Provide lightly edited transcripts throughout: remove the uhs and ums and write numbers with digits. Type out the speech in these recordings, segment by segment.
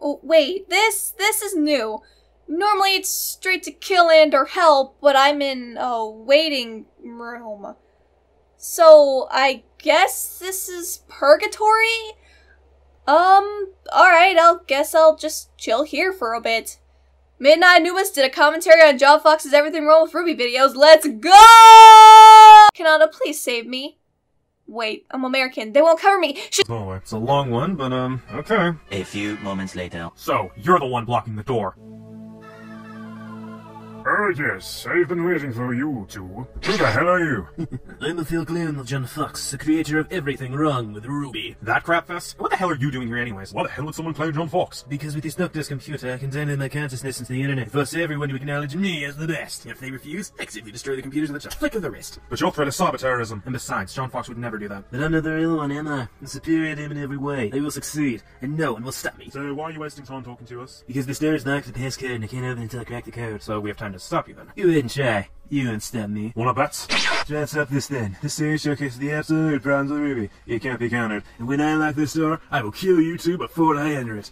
Oh, wait, this is new. Normally it's straight to kill and or help, but I'm in a waiting room. So, I guess this is purgatory? Alright, guess I'll just chill here for a bit. MidnightAnubis did a commentary on John Fox's Everything Wrong with Ruby videos. Let's go! Kanata, please save me. Wait, I'm American. They won't cover me. Oh, it's a long one, but, okay. A few moments later. So, you're the one blocking the door. Oh yes, I've been waiting for you two. Who the hell are you? I'm the Phil Glenn, John Fox, the creator of Everything Wrong with Ruby. That crap fest? What the hell are you doing here anyways? Why the hell would someone play John Fox? Because with this Noctis computer, I can download my consciousness into the internet, force everyone to acknowledge me as the best. If they refuse, exit to destroy the computers with a flick of the wrist. But your threat is cyber terrorism, and besides, John Fox would never do that. But I'm not the real one, am I? I'm superior to him in every way. I will succeed, and no one will stop me. So why are you wasting time talking to us? Because this door is locked with the passcode, and I can't open it until I crack the code. So we have time to stop you then. You wouldn't try. You won't stop me. Wanna bet? Try to stop this then. This series showcases the absolute problems of Ruby. It can't be countered. And when I unlock this door, I will kill you two before I enter it.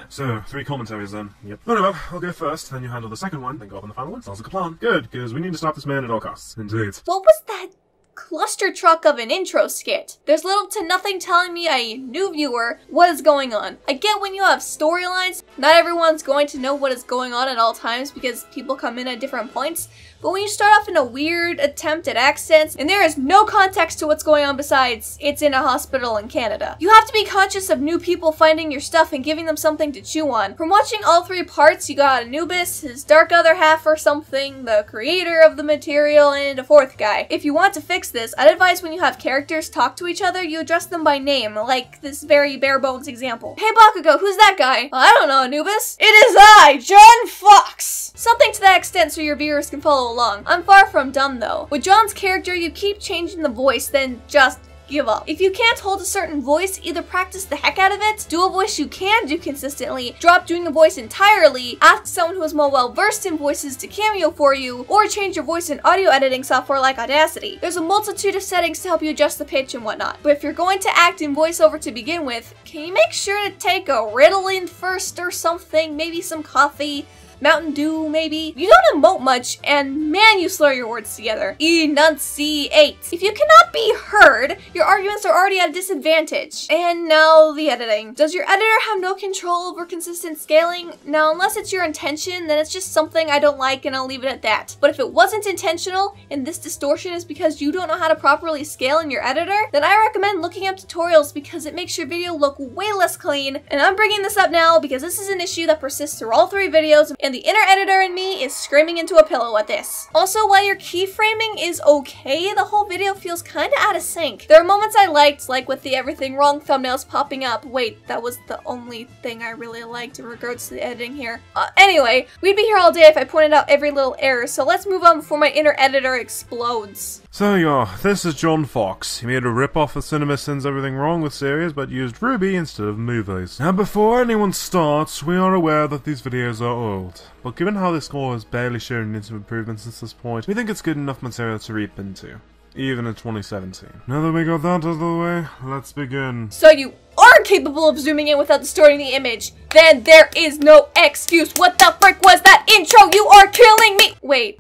So, 3 commentaries then. Yep. Very well, I'll go first, then you handle the second one, then go up on the final one. Sounds like a plan. Good, because we need to stop this man at all costs. Indeed. What was that cluster truck of an intro skit? There's little to nothing telling me, a new viewer, what is going on. I get when you have storylines, not everyone's going to know what is going on at all times because people come in at different points. But when you start off in a weird attempt at accents, and there is no context to what's going on besides it's in a hospital in Canada, you have to be conscious of new people finding your stuff and giving them something to chew on. From watching all 3 parts, you got Anubis, his dark other half or something, the creator of the material, and a 4th guy. If you want to fix this, I'd advise when you have characters talk to each other, you address them by name, like this very bare bones example. Hey Bakugo, who's that guy? Well, I don't know, Anubis. It is I, John Fox! Something to that extent so your viewers can follow along. I'm far from dumb though. With John's character, you keep changing the voice, then just give up. If you can't hold a certain voice, either practice the heck out of it, do a voice you can do consistently, drop doing the voice entirely, ask someone who is more well versed in voices to cameo for you, or change your voice in audio editing software like Audacity. There's a multitude of settings to help you adjust the pitch and whatnot. But if you're going to act in voiceover to begin with, can you make sure to take a Ritalin first or something? Maybe some coffee? Mountain Dew, maybe? You don't emote much, and man, you slur your words together. Enunciate. If you cannot be heard, your arguments are already at a disadvantage. And now the editing. Does your editor have no control over consistent scaling? Now, unless it's your intention, then it's just something I don't like and I'll leave it at that. But if it wasn't intentional, and this distortion is because you don't know how to properly scale in your editor, then I recommend looking up tutorials because it makes your video look way less clean. And I'm bringing this up now because this is an issue that persists through all 3 videos, and the inner editor in me is screaming into a pillow at this. Also, while your keyframing is okay, the whole video feels kinda out of sync. There are moments I liked, like with the Everything Wrong thumbnails popping up. Wait, that was the only thing I really liked in regards to the editing here. Anyway, we'd be here all day if I pointed out every little error, so let's move on before my inner editor explodes. So yeah, this is John Fox. He made a rip-off of CinemaSins Everything Wrong with series, but used Ruby instead of movies. Now before anyone starts, we are aware that these videos are old. But given how this score has barely shown into improvement since this point, we think it's good enough material to reap into. Even in 2017. Now that we got that out of the way, let's begin. So you are capable of zooming in without distorting the image. Then there is no excuse. What the frick was that intro? You are killing me! Wait.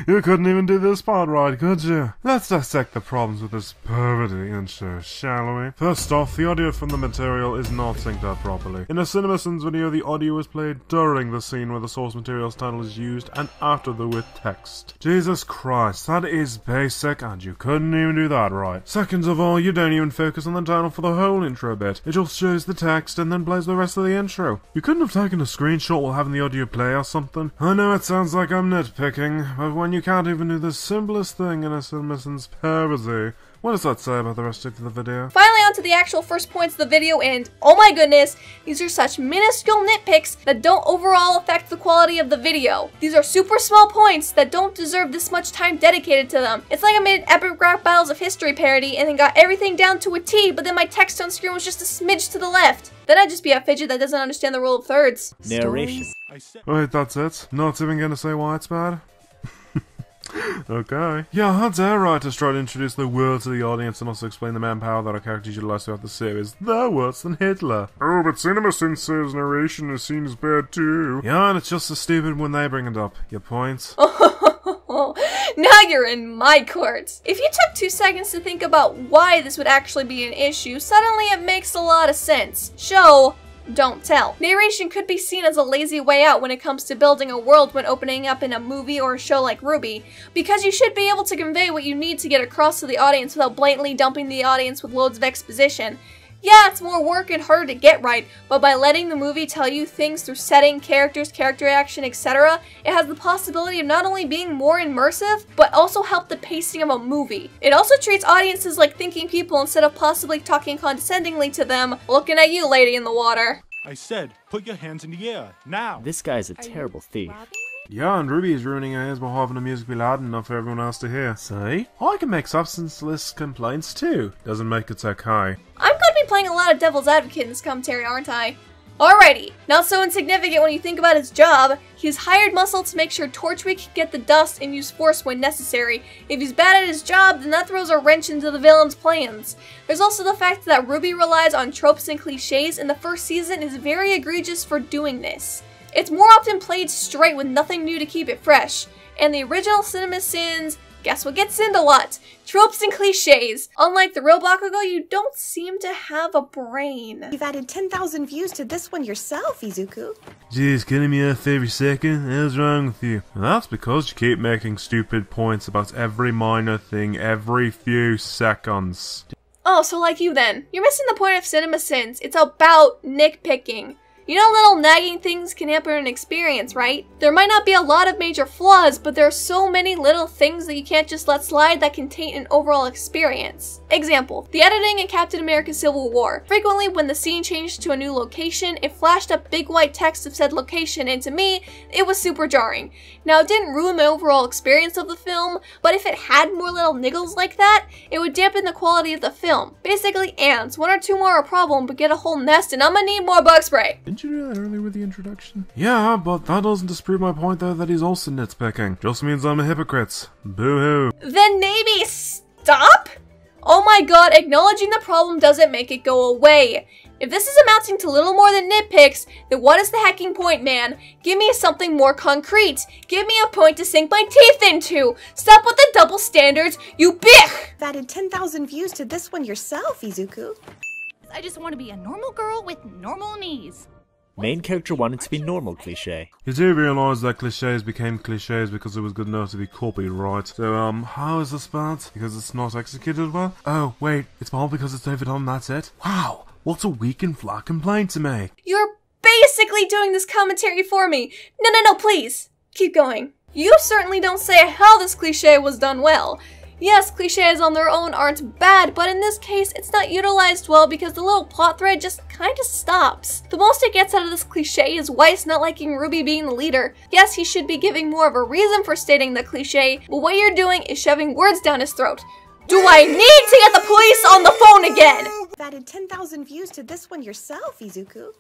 You couldn't even do this part right, could you? Let's dissect the problems with this perverty intro, shall we? First off, the audio from the material is not synced up properly. In a CinemaSins video, the audio is played during the scene where the source material's title is used and after the with text. Jesus Christ, that is basic and you couldn't even do that right. Second of all, you don't even focus on the title for the whole intro bit. It just shows the text and then plays the rest of the intro. You couldn't have taken a screenshot while having the audio play or something? I know it sounds like I'm nitpicking, but when you can't even do the simplest thing in a CinemaSins parody, what does that say about the rest of the video? Finally, on to the actual first points of the video, and oh my goodness, these are such minuscule nitpicks that don't overall affect the quality of the video. These are super small points that don't deserve this much time dedicated to them. It's like I made an Epic Rap Battles of History parody and then got everything down to a T, but then my text on screen was just a smidge to the left. Then I'd just be a fidget that doesn't understand the rule of thirds. Narration. Wait, that's it? Not even gonna say why it's bad? Okay. Yeah, how dare writers try to introduce the world to the audience and also explain the manpower that our characters utilize throughout the series. They're worse than Hitler. Oh, but CinemaSins' narration is seen as bad too. Yeah, and it's just as stupid when they bring it up. Your point? Now you're in my court. If you took 2 seconds to think about why this would actually be an issue, suddenly it makes a lot of sense. Show, don't tell. Narration could be seen as a lazy way out when it comes to building a world when opening up in a movie or a show like RWBY, because you should be able to convey what you need to get across to the audience without blatantly dumping the audience with loads of exposition. Yeah, it's more work and harder to get right, but by letting the movie tell you things through setting, characters, character action, etc., it has the possibility of not only being more immersive, but also help the pacing of a movie. It also treats audiences like thinking people instead of possibly talking condescendingly to them, looking at you, lady in the water. I said, put your hands in the air, now! This guy's a terrible thief. Yeah, and RWBY is ruining our ears by having the music be loud enough for everyone else to hear. See? I can make substanceless complaints too. Doesn't make it okay. I'm gonna be playing a lot of devil's advocate in this commentary, aren't I? Alrighty, not so insignificant when you think about his job. He's hired Muscle to make sure Torchwick can get the dust and use force when necessary. If he's bad at his job, then that throws a wrench into the villain's plans. There's also the fact that RWBY relies on tropes and cliches, and the first season is very egregious for doing this. It's more often played straight with nothing new to keep it fresh. And the original CinemaSins, guess what gets sinned a lot? Tropes and cliches. Unlike the real Bakugo, you don't seem to have a brain. You've added 10,000 views to this one yourself, Izuku. Jeez, killing me off every second? The hell's wrong with you? Well, that's because you keep making stupid points about every minor thing every few seconds. Oh, so like you then. You're missing the point of CinemaSins. It's about nitpicking. You know, little nagging things can hamper an experience, right? There might not be a lot of major flaws, but there are so many little things that you can't just let slide that can taint an overall experience. Example, the editing in Captain America Civil War. Frequently, when the scene changed to a new location, it flashed up big white text of said location, and to me, it was super jarring. Now, it didn't ruin my overall experience of the film, but if it had more little niggles like that, it would dampen the quality of the film. Basically, ants. 1 or 2 more are a problem, but get a whole nest, and I'm gonna need more bug spray. Didn't you do that earlier with the introduction? Yeah, but that doesn't disprove my point though that he's also nitpicking. Just means I'm a hypocrite. Boo-hoo. Then maybe stop? Oh my god, acknowledging the problem doesn't make it go away. If this is amounting to little more than nitpicks, then what is the hacking point, man? Give me something more concrete. Give me a point to sink my teeth into. Stop with the double standards, you bitch! You've added 10,000 views to this one yourself, Izuku. I just want to be a normal girl with normal knees. Main character wanted to be normal cliche. You do realise that cliches became cliches because it was good enough to be copied, right? So, how is this bad? Because it's not executed well? Oh, wait, it's bad because it's overdone, that's it? Wow, what a weak and flat complaint to make. You're basically doing this commentary for me. No, please. Keep going. You certainly don't say how this cliche was done well. Yes, cliches on their own aren't bad, but in this case, it's not utilized well because the little plot thread just kinda stops. The most it gets out of this cliche is Weiss not liking RWBY being the leader. Yes, he should be giving more of a reason for stating the cliche, but what you're doing is shoving words down his throat. Do I need to get the police on the phone again? You've added 10,000 views to this one yourself, Izuku.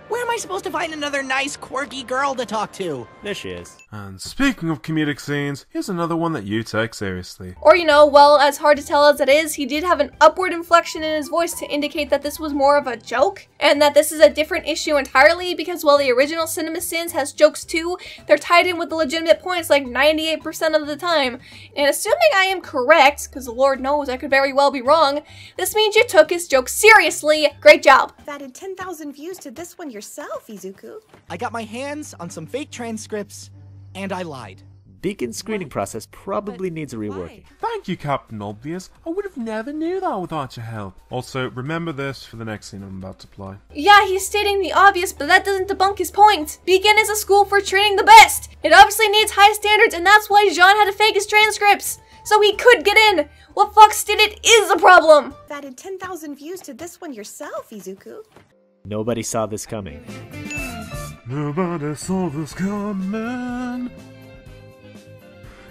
Where am I supposed to find another nice, quirky girl to talk to? There she is. And speaking of comedic scenes, here's another one that you take seriously. Or, you know, well, as hard to tell as it is, he did have an upward inflection in his voice to indicate that this was more of a joke, and that this is a different issue entirely, because while the original CinemaSins has jokes too, they're tied in with the legitimate points like 98% of the time. And assuming I am correct, because the Lord knows I could very well be wrong, this means you took his joke seriously. Great job. You've added 10,000 views to this one yourself, Izuku. I got my hands on some fake transcripts, and I lied. Beacon's screening process probably needs a reworking. Thank you, Captain Obvious. I would have never knew that without your help. Also, remember this for the next scene I'm about to play. Yeah, he's stating the obvious, but that doesn't debunk his point. Beacon is a school for training the best. It obviously needs high standards, and that's why Jean had to fake his transcripts. So he could get in. What Fox did it is a problem. You've added 10,000 views to this one yourself, Izuku. Nobody saw this coming. Nobody saw this coming.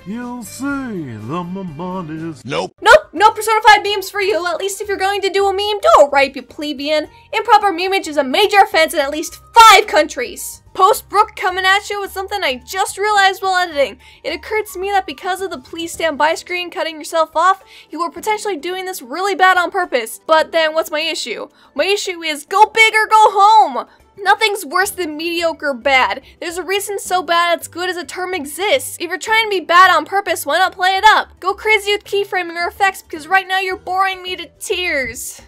You'll see the money's... Nope, no personified memes for you. At least if you're going to do a meme, do it right, you plebeian. Improper memeage is a major offense in at least 5 countries. Post Brooke coming at you with something I just realized while editing. It occurred to me that because of the please stand by screen cutting yourself off, you were potentially doing this really bad on purpose. But then what's my issue? My issue is go big or go home! Nothing's worse than mediocre bad. There's a reason so bad it's good as a term exists. If you're trying to be bad on purpose, why not play it up? Go crazy with keyframing or effects because right now you're boring me to tears.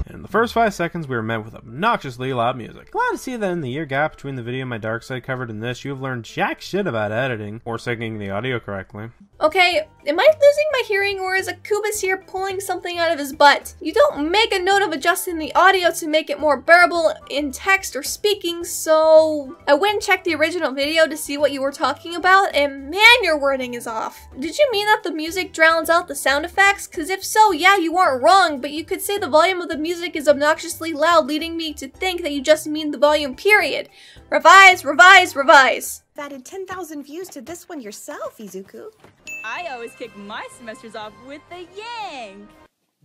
The first 5 seconds we were met with obnoxiously loud music. Glad to see that in the year gap between the video my dark side covered and this, you have learned jack shit about editing, or syncing the audio correctly. Okay, am I losing my hearing or is Anubis here pulling something out of his butt? You don't make a note of adjusting the audio to make it more bearable in text or speaking, so I went and checked the original video to see what you were talking about, and man, your wording is off. Did you mean that the music drowns out the sound effects? Cause if so, yeah, you aren't wrong, but you could say the volume of the music is obnoxiously loud, leading me to think that you just mean the volume, period. Revise, revise, revise. Added 10,000 views to this one yourself, Izuku. I always kick my semesters off with the yang.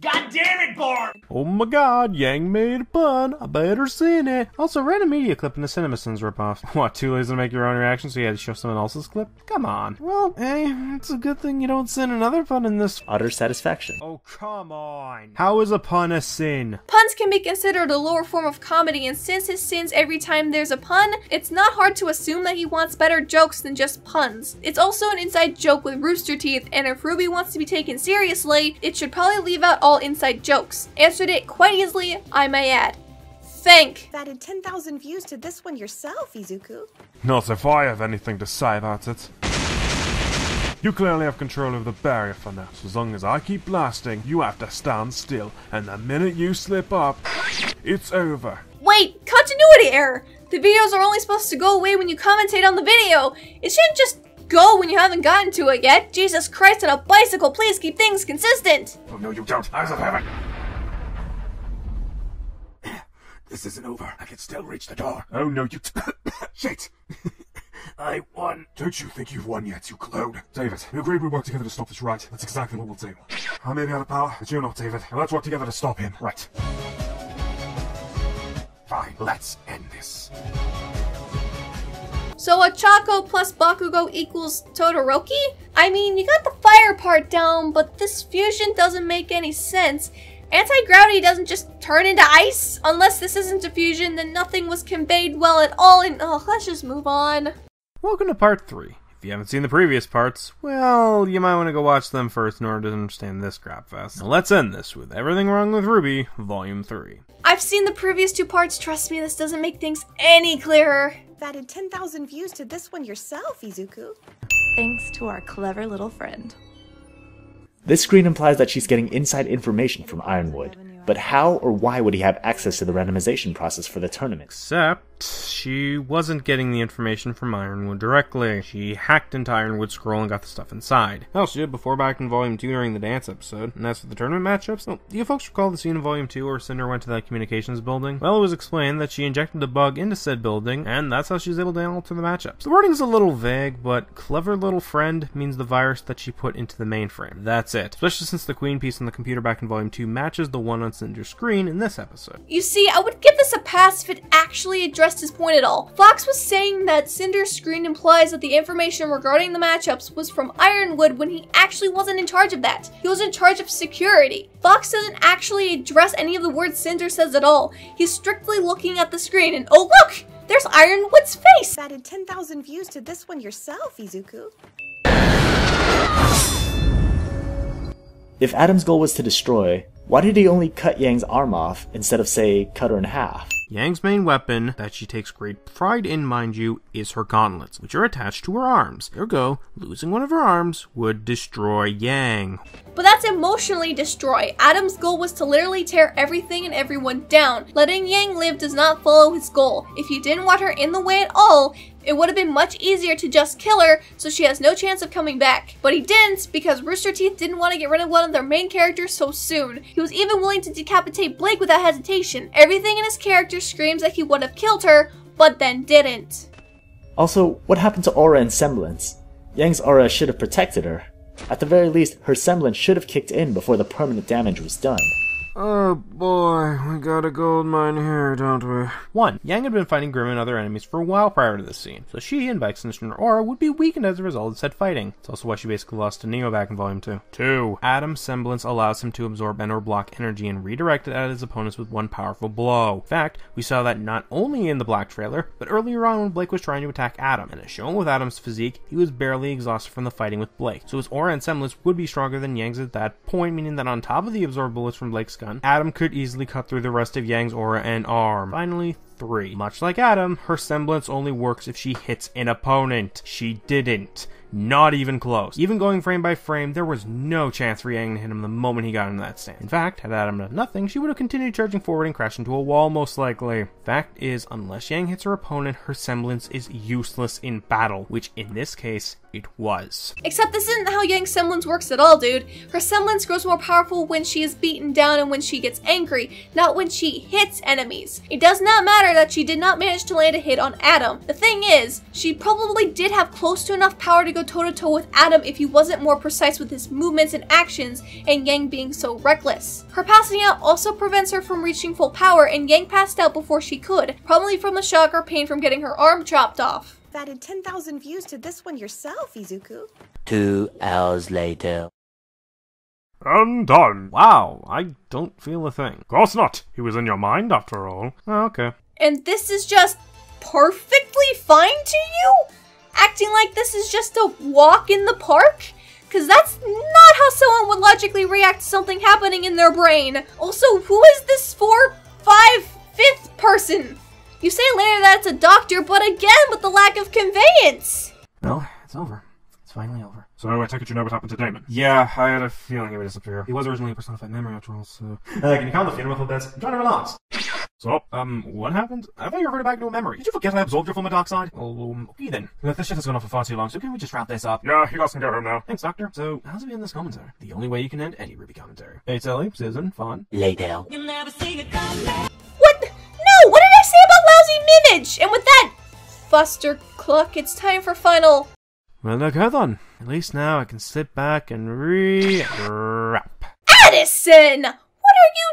God damn it, Barb! Oh my god, Yang made a pun. I better seen it. Also, random media clip in the CinemaSins ripoff. What, too lazy to make your own reaction so you had to show someone else's clip? Come on. Well, hey, it's a good thing you don't sin another pun in this. Utter satisfaction. Oh, come on. How is a pun a sin? Puns can be considered a lower form of comedy, and since his sins every time there's a pun, it's not hard to assume that he wants better jokes than just puns. It's also an inside joke with Rooster Teeth, and if Ruby wants to be taken seriously, it should probably leave out all inside jokes. Answered it quite easily, I may add. Thank. Added 10,000 views to this one yourself, Izuku. Not if I have anything to say about it. You clearly have control of the barrier for now, so as long as I keep blasting, you have to stand still, and the minute you slip up, it's over. Wait, continuity error! The videos are only supposed to go away when you commentate on the video. It shouldn't just go when you haven't gotten to it yet. Jesus Christ on a bicycle, please keep things consistent. Oh no you don't, eyes of heaven! This isn't over, I can still reach the door. Oh no you shit! I won. Don't you think you've won yet, you clone? David, we agreed we'd work together to stop this, right? That's exactly what we'll do. I may be out of power, but you're not, David. And let's work together to stop him. Right. Fine, let's end this. So a Chaco plus Bakugo equals Todoroki? I mean, you got the fire part down, but this fusion doesn't make any sense. Anti-gravity doesn't just turn into ice? Unless this isn't a fusion, then nothing was conveyed well at all and let's just move on. Welcome to part 3. If you haven't seen the previous parts, well, you might want to go watch them first in order to understand this crapfest. Now let's end this with Everything Wrong with Ruby, Volume 3. I've seen the previous 2 parts, trust me, this doesn't make things any clearer. Added 10,000 views to this one yourself, Izuku. Thanks to our clever little friend. This screen implies that she's getting inside information from Ironwood, but how or why would he have access to the randomization process for the tournament? Except, she wasn't getting the information from Ironwood directly. She hacked into Ironwood's scroll and got the stuff inside. Hell, she did before back in Volume 2 during the dance episode. And as for the tournament matchups, well, do you folks recall the scene in Volume 2 where Cinder went to that communications building? Well, it was explained that she injected a bug into said building, and that's how she was able to alter the matchups. The wording's a little vague, but clever little friend means the virus that she put into the mainframe. That's it. Especially since the queen piece on the computer back in Volume 2 matches the one on Cinder's screen in this episode. You see, I would give this a pass if it actually addressed his point at all. Fox was saying that Cinder's screen implies that the information regarding the matchups was from Ironwood when he actually wasn't in charge of that. He was in charge of security. Fox doesn't actually address any of the words Cinder says at all. He's strictly looking at the screen and oh look! There's Ironwood's face! Added 10,000 views to this one yourself, Izuku. If Adam's goal was to destroy, why did he only cut Yang's arm off instead of, say, cut her in half? Yang's main weapon, that she takes great pride in, mind you, is her gauntlets, which are attached to her arms. Ergo, losing one of her arms would destroy Yang. But that's emotionally destroy. Adam's goal was to literally tear everything and everyone down. Letting Yang live does not follow his goal. If he didn't want her in the way at all, it would have been much easier to just kill her so she has no chance of coming back. But he didn't because Rooster Teeth didn't want to get rid of one of their main characters so soon. He was even willing to decapitate Blake without hesitation. Everything in his character screams that he would have killed her, but then didn't. Also, what happened to aura and semblance? Yang's aura should have protected her. At the very least, her semblance should have kicked in before the permanent damage was done. Oh boy, we got a gold mine here, don't we? 1. Yang had been fighting Grim and other enemies for a while prior to this scene, so she, and by extension her aura, would be weakened as a result of said fighting. It's also why she basically lost to Neo back in Volume 2. 2. Adam's semblance allows him to absorb and or block energy and redirect it at his opponents with one powerful blow. In fact, we saw that not only in the Black trailer, but earlier on when Blake was trying to attack Adam, and as shown with Adam's physique, he was barely exhausted from the fighting with Blake, so his aura and semblance would be stronger than Yang's at that point, meaning that on top of the absorbed bullets from Blake's gun, Adam could easily cut through the rest of Yang's aura and arm. Finally, 3. Much like Adam, her semblance only works if she hits an opponent. She didn't. Not even close. Even going frame by frame, there was no chance for Yang to hit him the moment he got into that stance. In fact, had Adam done nothing, she would have continued charging forward and crashed into a wall most likely. Fact is, unless Yang hits her opponent, her semblance is useless in battle, which in this case, it was. Except this isn't how Yang's semblance works at all, dude. Her semblance grows more powerful when she is beaten down and when she gets angry, not when she hits enemies. It does not matter that she did not manage to land a hit on Adam. The thing is, she probably did have close to enough power to go toe-to-toe with Adam if he wasn't more precise with his movements and actions, and Yang being so reckless. Her passing out also prevents her from reaching full power, and Yang passed out before she could, probably from the shock or pain from getting her arm chopped off. Added 10,000 views to this one yourself, Izuku. 2 hours later. I'm done. Wow, I don't feel a thing. Of course not. He was in your mind after all. Oh, okay. And this is just perfectly fine to you? Acting like this is just a walk in the park? Because that's not how someone would logically react to something happening in their brain. Also, who is this 4th, 5th, 5th person? You say later that it's a doctor, but again with the lack of conveyance. Well, it's over. It's finally over. So I take it you know what happened to Damon? Yeah, I had a feeling he would disappear. He was originally a personified memory after all, so... can you count the funeral bits? I'm trying to relax. So, what happened? I thought you reverted back to a memory. Did you forget I absorbed your former dark side? Okay then. Look, this shit has gone on for far too long, so can we just wrap this up? Yeah, you guys can go home now. Thanks, Doctor. So, how's it been in this commentary? The only way you can end any Ruby commentary. Hey, Sally, Susan, Fawn. Lay down. What? No! What did I say about lousy mimage? And with that, Buster Cluck, it's time for final... Well, look, hold on. At least now I can sit back and wrap. Addison! What are you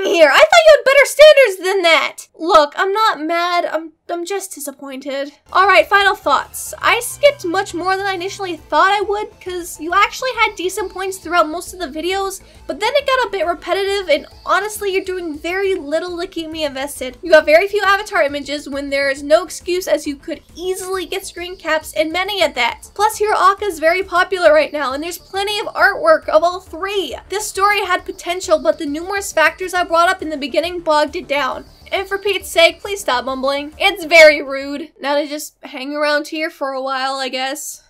doing here? I thought you had better standards than that! Look, I'm not mad, I'm just disappointed. Alright, final thoughts. I skipped much more than I initially thought I would, because you actually had decent points throughout most of the videos, but then it got a bit repetitive, and honestly, you're doing very little to keep me invested. You have very few avatar images when there is no excuse, as you could easily get screen caps, and many at that. Plus, Hiroaka is very popular right now, and there's plenty of artwork of all 3. This story had potential, but the numerous factors I brought up in the beginning bogged it down. And for Pete's sake, please stop mumbling. It's very rude. Now to just hang around here for a while, I guess.